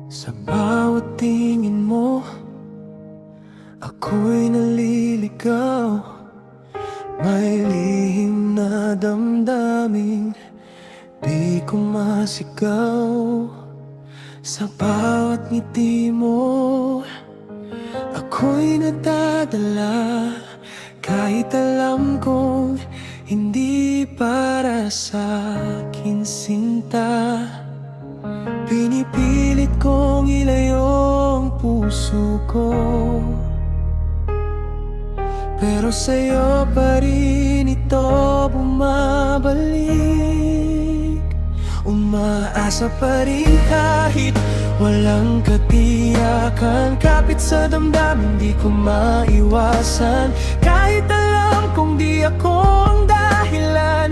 Sa bawat tingin mo, ako'y naliligaw. May lihim na damdaming di ko masigaw. Sa bawat ngiti mo, ako'y nadadala. Kahit alam kong hindi para sa akin sinta, pinipilit kong ilayo ang puso ko. Pero sa'yo pa rin ito bumabalik. Umaasa pa rin kahit walang katiyakan. Kapit sa damdamin di ko maiwasan. Kahit alam kong di ako ang dahilan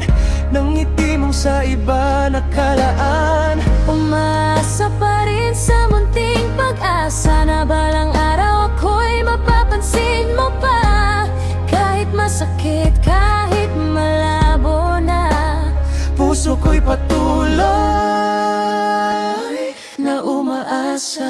ng ngiti mong sa iba nakalaan. Umaasa pa rin sa munting pag-asa na balang araw ako'y mapapansin mo pa. Kahit masakit, kahit malabo na, Puso ko'y patuloy na umaasa.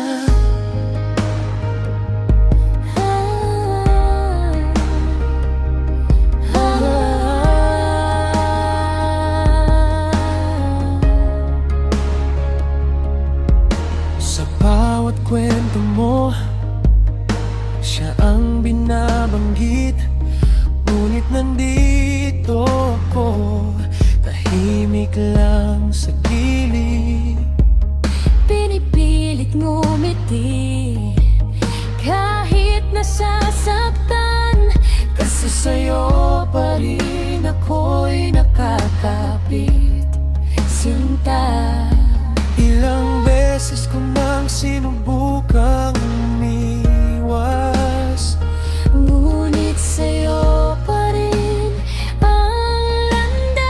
Sa bawat kwento mo, siya ang binabanggit. Ngunit nandito ako, tahimik lang sa gilid. pinipilit ngumiti kahit nasasaktan. Kasi sa'yo pa rin ako'y nakakapit, Sinta, ilang beses ko nang sinubukang umiwas. ngunit sa'yo pa rin ang landas.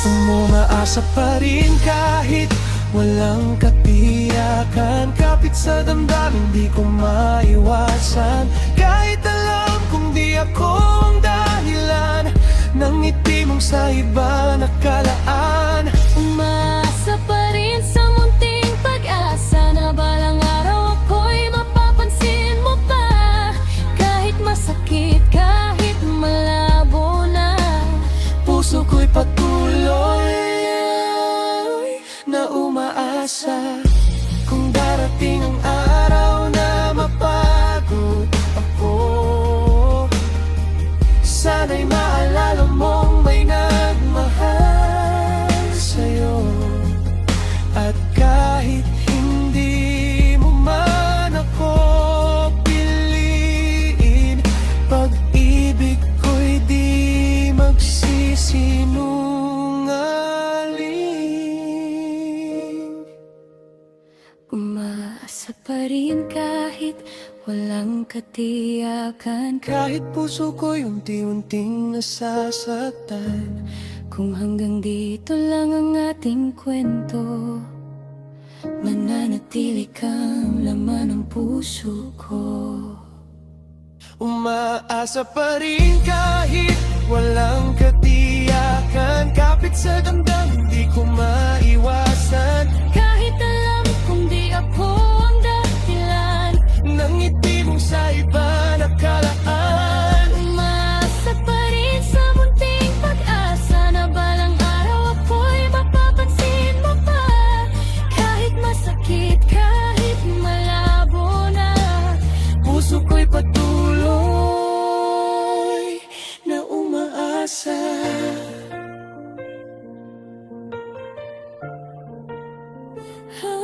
Umaasa pa rin kahit walang katiyakan. Kapit sa damdamin di ko maiwasan. Kahit alam kong di ako ang dahilan ng ngiti mong sa iba nakalaan. Umaasa pa rin sa munting pag-asa na balang araw ako'y mapapansin mo pa. Kahit masakit, kahit malabo na, Puso ko'y patuloy na umaasa. Kung darating ang araw na mapagod ako, sana'y maalala mong may nagmahal sa'yo. At kahit hindi mo man ako piliin, pag-ibig ko'y di magsisinungaling. umaasa pa rin kahit walang katiyakan. Kahit puso ko'y unti-unting nasasaktan, Kung hanggang dito lang ang ating kwento, mananatili kang laman ng puso ko. umaasa pa rin kahit walang katiyakan. Kapit sa damdamin di ko maiwasan. Kahit alam kong di ako ang dahilan Nang ngiti mong sa iba nakalaan. umaasa pa rin sa munting pag-asa na balang araw ako'y mapapansin mo pa. Kahit masakit, kahit malabo na, Puso ko'y patuloy na umaasa. ah,